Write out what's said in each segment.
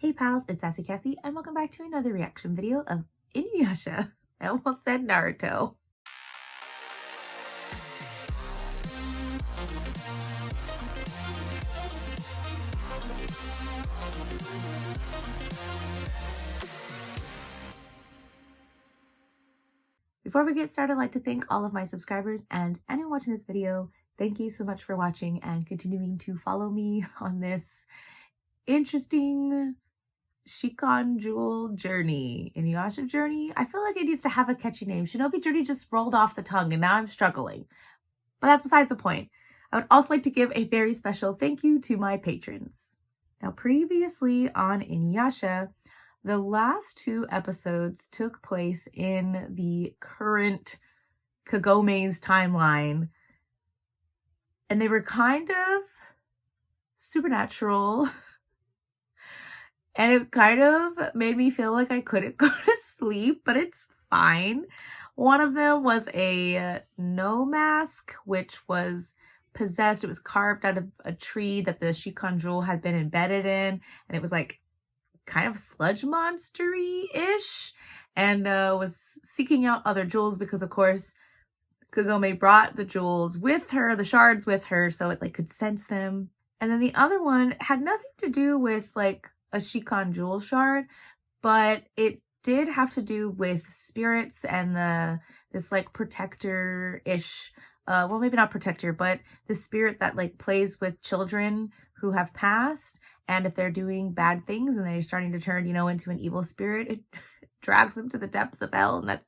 Hey pals, it's Sassy Cassie, and welcome back to another reaction video of Inuyasha. I almost said Naruto. Before we get started, I'd like to thank all of my subscribers and anyone watching this video. Thank you so much for watching and continuing to follow me on this interesting Shikon Jewel journey. Inuyasha journey? I feel like it needs to have a catchy name. Shinobi journey just rolled off the tongue and now I'm struggling. But that's besides the point. I would also like to give a very special thank you to my patrons. Now previously on Inuyasha, the last two episodes took place in the current Kagome's timeline. And they were kind of supernatural. And it kind of made me feel like I couldn't go to sleep, but it's fine. One of them was a no mask, which was possessed. It was carved out of a tree that the Shikon Jewel had been embedded in. And it was like kind of sludge monstery-ish. And was seeking out other jewels because, of course, Kagome brought the jewels with her, the shards with her, so it like could sense them. And then the other one had nothing to do with like a Shikon Jewel shard, but it did have to do with spirits and this like protector-ish, well maybe not protector, but the spirit that like plays with children who have passed, and if they're doing bad things and they're starting to turn, you know, into an evil spirit, it drags them to the depths of hell. And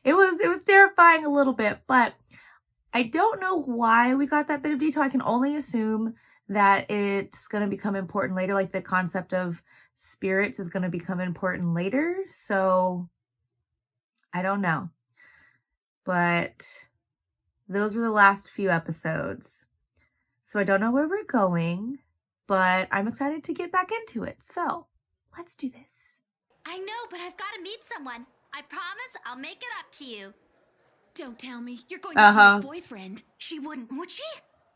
it was terrifying a little bit, but I don't know why we got that bit of detail. I can only assume that it's going to become important later, like the concept of spirits is going to become important later. So I don't know. But those were the last few episodes. So I don't know where we're going, but I'm excited to get back into it. So let's do this. I know, but I've got to meet someone. I promise I'll make it up to you. Don't tell me. You're going to see your boyfriend. She wouldn't, would she?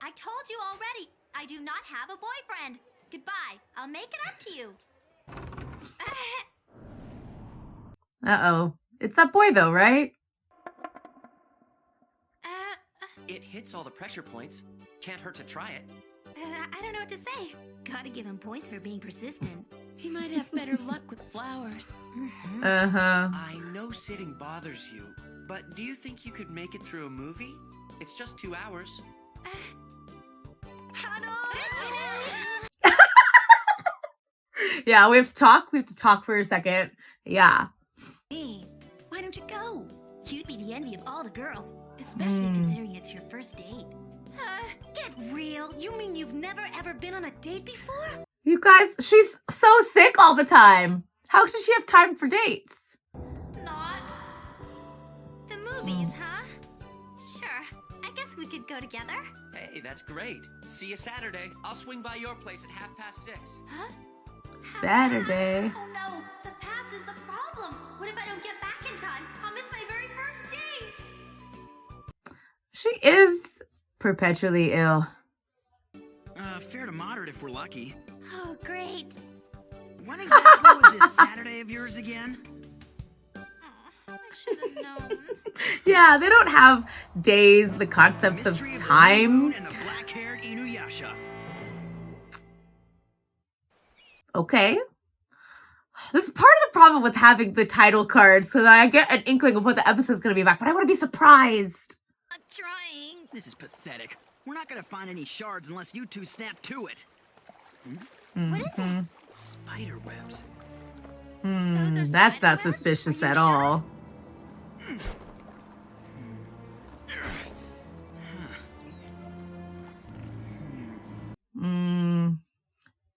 I told you already. I do not have a boyfriend. Goodbye. I'll make it up to you. Uh-oh. It's that boy though, right? It hits all the pressure points. Can't hurt to try it. I don't know what to say. Gotta give him points for being persistent. He might have better luck with flowers. I know sitting bothers you, but do you think you could make it through a movie? It's just 2 hours. Yeah, we have to talk. We have to talk for a second. Yeah. Hey, why don't you go? You'd be the envy of all the girls, especially considering it's your first date. Get real. You mean you've never ever been on a date before? You guys, she's so sick all the time. How does she have time for dates? Not. The movies, huh? Sure. I guess we could go together. Hey, that's great. See you Saturday. I'll swing by your place at 6:30. Huh? Saturday. Oh no, the past is the problem. What if I don't get back in time? I'll miss my very first date. She is perpetually ill. Fair to moderate if we're lucky. Oh, great. When exactly was this Saturday of yours again? I should have known. Yeah, they don't have days, the concepts of time. And the black-haired Inuyasha. Okay. This is part of the problem with having the title cards, so that I get an inkling of what the episode's going to be about, but I want to be surprised. I'm trying. This is pathetic. We're not gonna find any shards unless you two snap to it. What is it? Spider webs. Those are That's not spider webs? suspicious Are you at sure? all.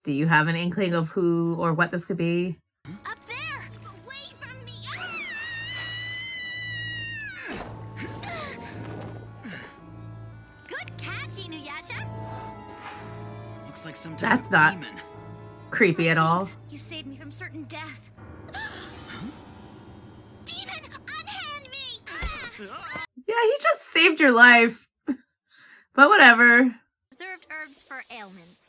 Do you have an inkling of who or what this could be? Up there! Keep away from me! Good catch, Inuyasha! Looks like some type That's of not demon. creepy at all. You saved me from certain death. Demon, unhand me! Yeah, he just saved your life. But whatever. Preserved herbs for ailments.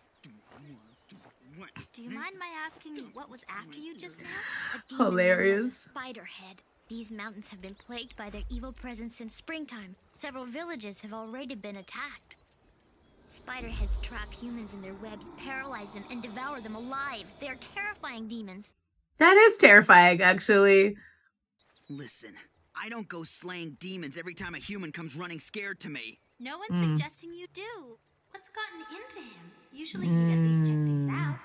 Do you mind my asking what was after you just now? A demon known as Hilarious. a spider head. These mountains have been plagued by their evil presence since springtime. Several villages have already been attacked. Spider heads trap humans in their webs, paralyze them, and devour them alive. They are terrifying demons. That is terrifying, actually. Listen, I don't go slaying demons every time a human comes running scared to me. No one's suggesting you do. What's gotten into him? Usually he'd at least check things out.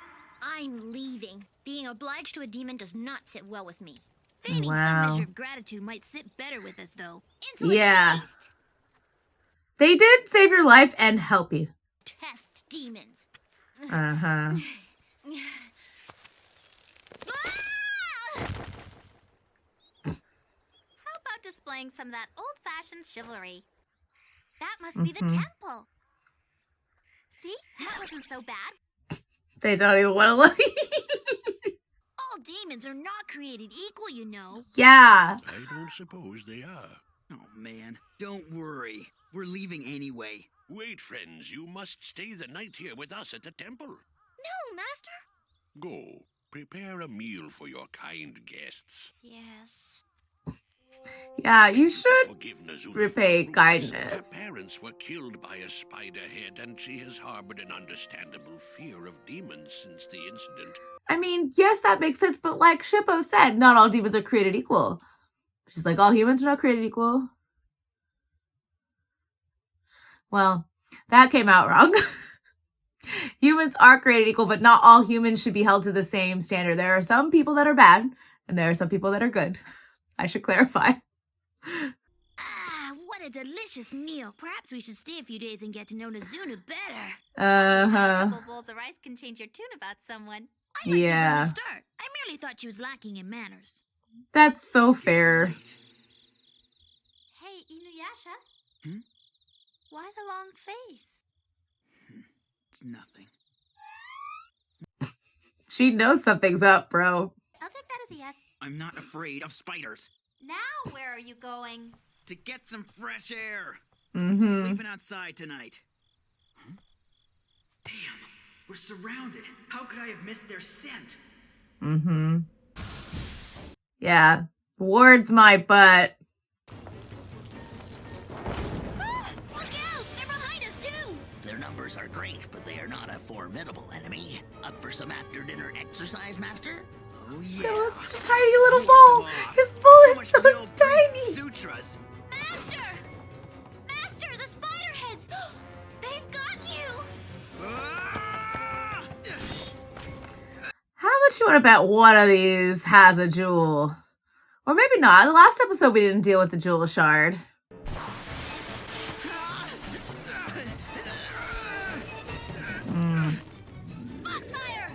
I'm leaving. Being obliged to a demon does not sit well with me. Feigning some Wow. measure of gratitude might sit better with us, though. Insolent Yeah. haste. They did save your life and help you. Test demons. Uh-huh. How about displaying some of that old-fashioned chivalry? That must be the temple. See? That wasn't so bad. They don't even want to look. All demons are not created equal, you know. Yeah. I don't suppose they are. Oh, man. Don't worry. We're leaving anyway. Wait, friends, you must stay the night here with us at the temple. No, Master. Go, prepare a meal for your kind guests. Yes. Yeah, you should Forgive Nazuna repay for her kindness. rudeness. Her parents were killed by a spider head, and she has harbored an understandable fear of demons since the incident. I mean, yes, that makes sense, but like Shippo said, not all demons are created equal. She's like, all humans are not created equal. Well, that came out wrong. Humans are created equal, but not all humans should be held to the same standard. There are some people that are bad, and there are some people that are good. I should clarify. Ah, what a delicious meal. Perhaps we should stay a few days and get to know Nazuna better. A Uh-huh. couple bowls of rice can change your tune about someone. I liked her Yeah. from the start. I merely thought she was lacking in manners. That's so fair. Late. Hey, Inuyasha. Hmm? Why the long face? It's nothing. She knows something's up, bro. I'll take that as a yes. I'm not afraid of spiders. Now where are you going? To get some fresh air. Mm-hmm. Sleeping outside tonight. Huh? Damn, we're surrounded. How could I have missed their scent? Mm-hmm. Yeah. Wards my butt. Look out! They're behind us too! Their numbers are great, but they are not a formidable enemy. Up for some after-dinner exercise, Master? Oh yeah. That was such a tiny little ball. His ball is so for the old priest's tiny. sutras. Master! Master, the spider heads! They've got you! Ah! How much you want to bet one of these has a jewel? Or maybe not. The last episode we didn't deal with the jewel shard. Foxfire!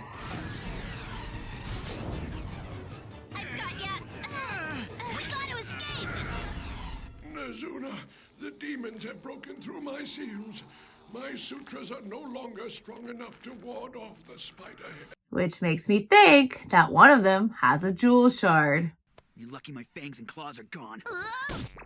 I've got ya! We got to escape! Nazuna, the demons have broken through my seals. My sutras are no longer strong enough to ward off the spider head. Which makes me think that one of them has a jewel shard. You're lucky my fangs and claws are gone.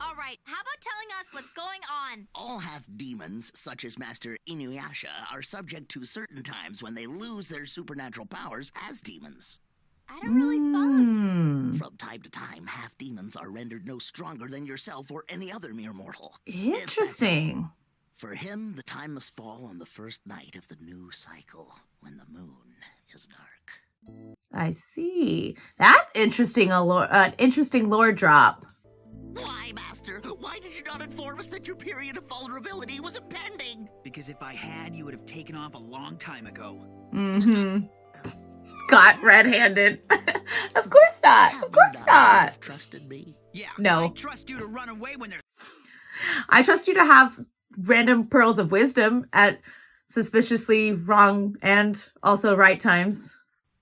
All right, how about telling us what's going on? All half-demons, such as Master Inuyasha, are subject to certain times when they lose their supernatural powers as demons. I don't really follow. Hmm. From time to time, half-demons are rendered no stronger than yourself or any other mere mortal. Interesting. For him, the time must fall on the first night of the new cycle, when the moon is dark. I see. That's interesting. Interesting lore drop. Why, Master? Why did you not inform us that your period of vulnerability was impending? Because if I had, you would have taken off a long time ago. Mm-hmm. Got red-handed. Of course not. Have Of course you not. trusted me? Yeah. No. I trust you to run away when there's. I trust you to have random pearls of wisdom at suspiciously wrong and also right times.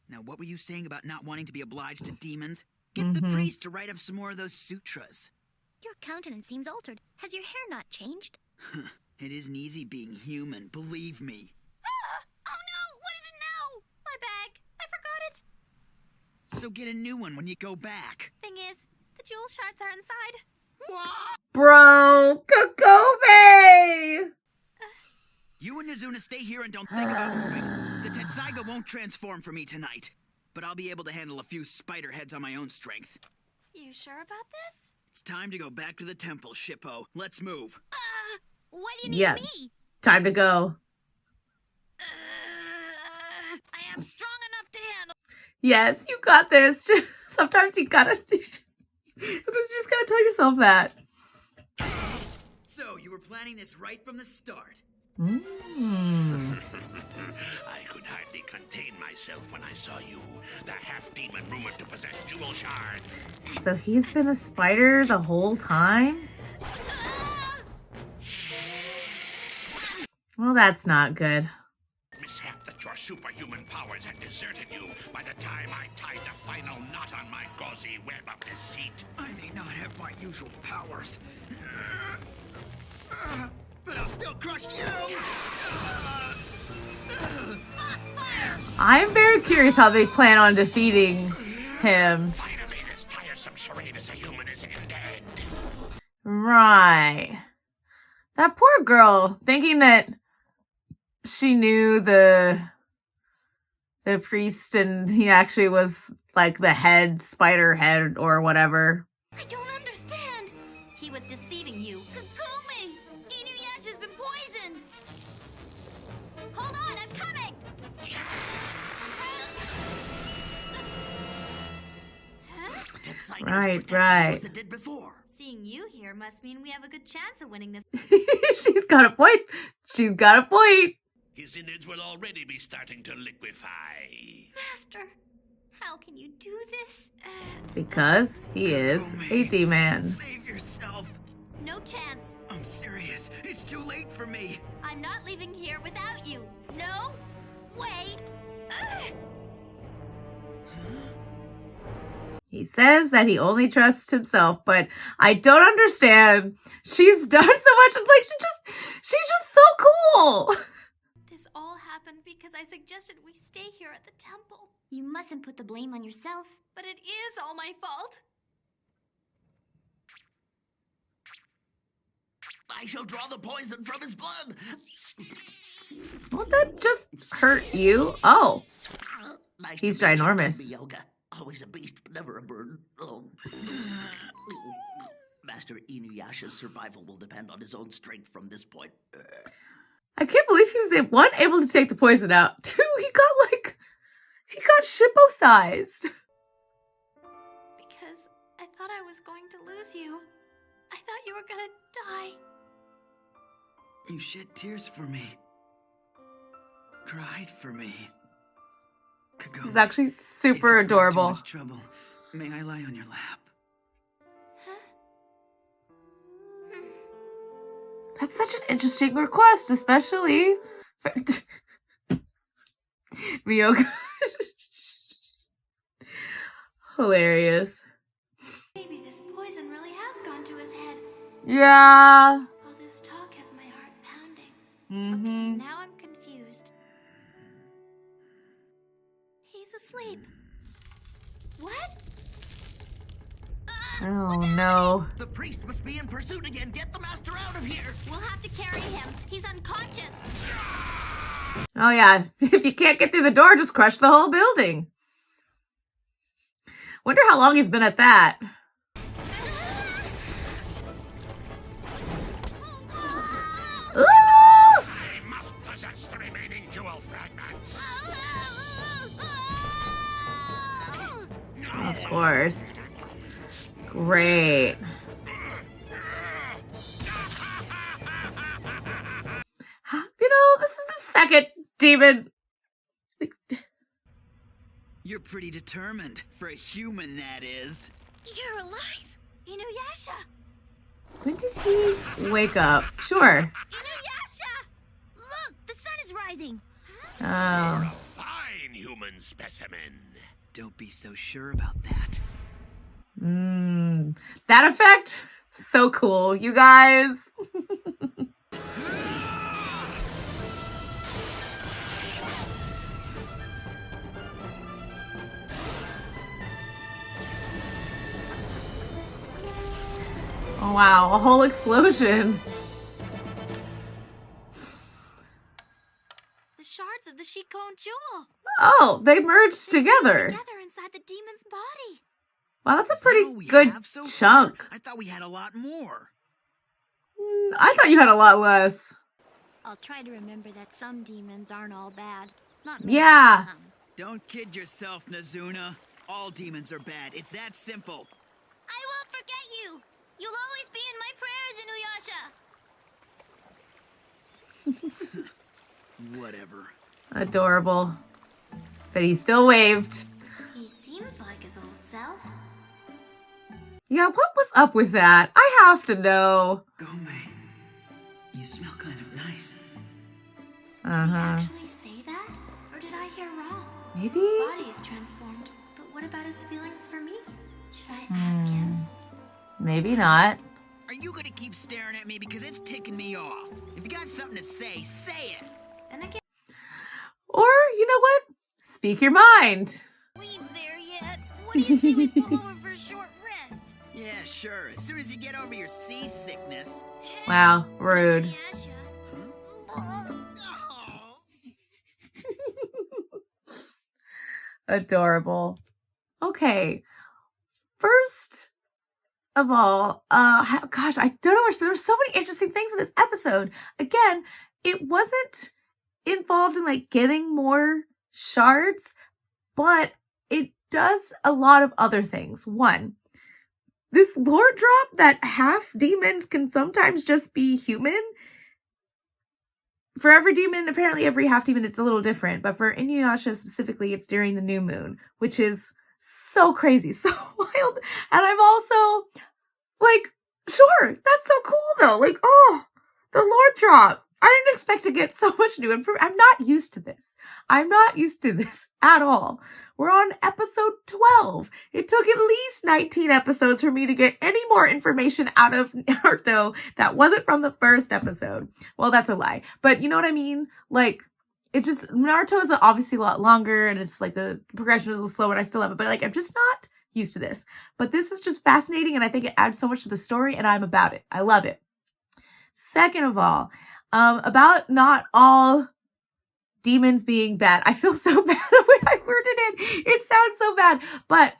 Now, what were you saying about not wanting to be obliged to demons? Get the priest to write up some more of those sutras. Your countenance seems altered. Has your hair not changed? It isn't easy being human, believe me. Ah! Oh no! What is it now? My bag. I forgot it. So get a new one when you go back. Thing is, the jewel shards are inside. Bro, Kagome! You and Nazuna stay here and don't think about moving. The Tetsaiga won't transform for me tonight, but I'll be able to handle a few spider heads on my own strength. You sure about this? It's time to go back to the temple, Shippo. Let's move. Why do you need Yeah. me? Time to go. I am strong enough to handle. Yes, you got this. Sometimes you gotta. Sometimes you just gotta tell yourself that. So, you were planning this right from the start. Mm. I could hardly contain myself when I saw you, the half-demon rumored to possess jewel shards. So he's been a spider the whole time? Well, that's not good. Mishap that your superhuman powers had deserted you by the time I tied the final knot on my gauzy web of deceit. I may not have my usual powers, but I'll still crush you! I'm very curious how they plan on defeating him. Finally, this tiresome charade as a human is ended. Right. That poor girl, thinking that she knew the priest and he actually was like the head spider head or whatever. I don't understand. He was deceiving you. Kagome! Inuyasha's been poisoned! Hold on, I'm coming! The Tetsaiga Right, protected you right. as it did before. Seeing you here must mean we have a good chance of winning this. She's got a point. She's got a point. His innards will already be starting to liquefy. Master, how can you do this? Because he is a D-man. Save yourself! No chance. I'm serious. It's too late for me. I'm not leaving here without you. No way. He says that he only trusts himself, but I don't understand. She's done so much. Like, she's just so cool. This all happened because I suggested we stay here at the temple. You mustn't put the blame on yourself. But it is all my fault. I shall draw the poison from his blood. Won't that just hurt you? Oh, Nice he's to meet you, ginormous. Baby Yoga. Always a beast, but never a bird. Oh. Master Inuyasha's survival will depend on his own strength from this point. I can't believe he was one, able to take the poison out. Two, he got Shippo-sized. Because I thought I was going to lose you. I thought you were gonna die. You shed tears for me. Cried for me. Kagome, He's actually if super it's not too adorable. much trouble, may I lie on your lap? That's such an interesting request, especially for Miyoka. Hilarious. Maybe this poison really has gone to his head. Yeah. All this talk has my heart pounding. Mm-hmm. Now I'm confused. He's asleep. What? Oh no. The priest must be in pursuit again. Get the master out of here. We'll have to carry him. He's unconscious. Oh yeah. If you can't get through the door, just crush the whole building. Wonder how long he's been at that. Ooh! I must possess the remaining jewel fragments. Of course. Great. You know, this is the second demon. You're pretty determined. For a human, that is. You're alive! Inuyasha! When did he wake up? Sure. Inuyasha! Look, the sun is rising. You're Oh. a fine human specimen. Don't be so sure about that. That effect? So cool, you guys. Oh wow, a whole explosion. The shards of the Shikon jewel. Oh, they merged together. Together inside the demon's body. Wow, that's a Is that pretty all we good have so chunk. far? I thought we had a lot more. I thought you had a lot less. I'll try to remember that some demons aren't all bad. Not many, Yeah. some. Don't kid yourself, Nazuna. All demons are bad. It's that simple. I won't forget you. You'll always be in my prayers, Inuyasha. Whatever. Adorable. But he still waved. He seems like his old self. Yeah, what was up with that? I have to know. Gome, you smell kind of nice. Did he actually say that? Or did I hear wrong? Maybe? His body is transformed, but what about his feelings for me? Should I ask him? Maybe not. Are you gonna keep staring at me because it's ticking me off? If you got something to say, say it. Then again, Or, you know what? Speak your mind. We there yet? What do you say we pull over for a short rest? Yeah, sure. As soon as you get over your seasickness. Wow, rude. Inuyasha. Oh. Adorable. Okay. First of all, gosh, I don't know. There were so many interesting things in this episode. Again, it wasn't involved in like getting more shards, but it does a lot of other things. One, this lore drop that half demons can sometimes just be human. For every demon, apparently every half demon, it's a little different. But for Inuyasha specifically, it's during the new moon, which is so crazy, so wild. And I'm also like, sure, that's so cool though. Like, oh, the lore drop. I didn't expect to get so much new information. I'm not used to this. I'm not used to this at all. We're on episode 12. It took at least 19 episodes for me to get any more information out of Naruto that wasn't from the first episode. Well, that's a lie. But you know what I mean? Like, it just, Naruto is obviously a lot longer and it's like the progression is a little slow, and I still love it. But like, I'm just not used to this. But this is just fascinating, and I think it adds so much to the story, and I'm about it. I love it. Second of all, about not all demons being bad. I feel so bad the way I worded it. It sounds so bad. But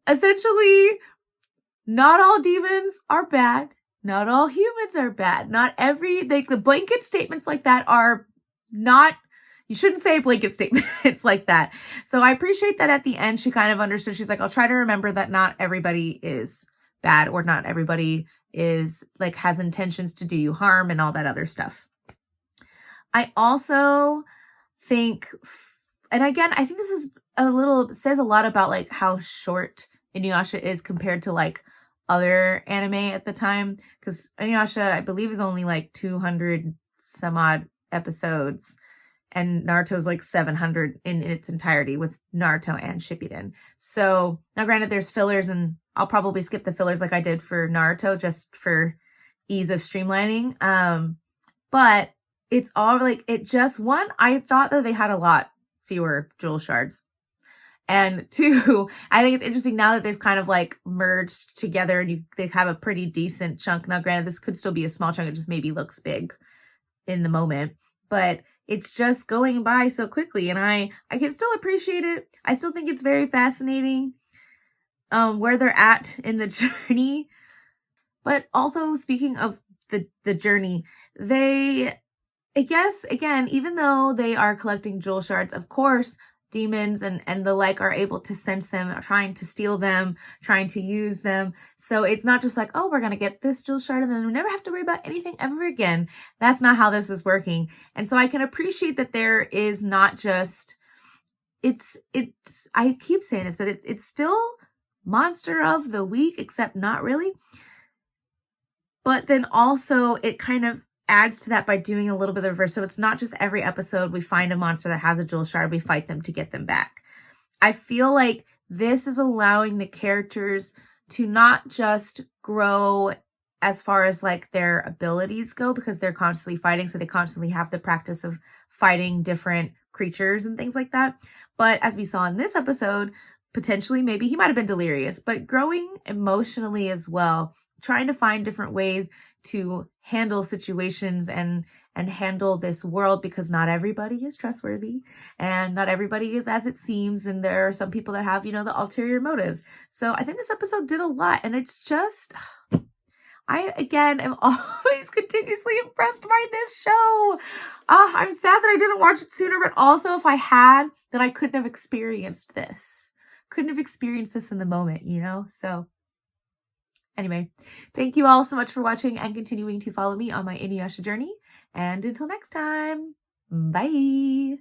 essentially, not all demons are bad. Not all humans are bad. Not every, the blanket statements like that are not, you shouldn't say blanket statements like that. So I appreciate that at the end, she kind of understood. She's like, I'll try to remember that not everybody is bad, or not everybody is like has intentions to do you harm and all that other stuff. I also think, and again, I think this is says a lot about like how short Inuyasha is compared to like other anime at the time. Because Inuyasha, I believe, is only like 200 some odd episodes. And Naruto's like 700 in its entirety with Naruto and Shippuden. So now granted there's fillers, and I'll probably skip the fillers like I did for Naruto just for ease of streamlining. But it's all like, it just, one, I thought that they had a lot fewer jewel shards. And two, I think it's interesting now that they've kind of like merged together and they have a pretty decent chunk. Now granted, this could still be a small chunk. It just maybe looks big in the moment, but it's just going by so quickly, and I can still appreciate it. I still think it's very fascinating where they're at in the journey. But also, speaking of the journey, I guess, again, even though they are collecting jewel shards, of course, demons and the like are able to sense them, trying to steal them, trying to use them. So it's not just like, oh, we're going to get this jewel shard and then we never have to worry about anything ever again. That's not how this is working. And so I can appreciate that there is not just, I keep saying this, but it's still monster of the week, except not really. But then also it kind of adds to that by doing a little bit of reverse. So it's not just every episode we find a monster that has a jewel shard, we fight them to get them back. I feel like this is allowing the characters to not just grow as far as like their abilities go, because they're constantly fighting. So they constantly have the practice of fighting different creatures and things like that. But as we saw in this episode, potentially maybe he might have been delirious, but growing emotionally as well, trying to find different ways to handle situations and and handle this world, because not everybody is trustworthy and not everybody is as it seems. And there are some people that have, you know, the ulterior motives. So I think this episode did a lot, and it's just, I, again, am always continuously impressed by this show. I'm sad that I didn't watch it sooner, but also if I had, then I couldn't have experienced this. Couldn't have experienced this in the moment, you know? So anyway, thank you all so much for watching and continuing to follow me on my Inuyasha journey. And until next time, bye!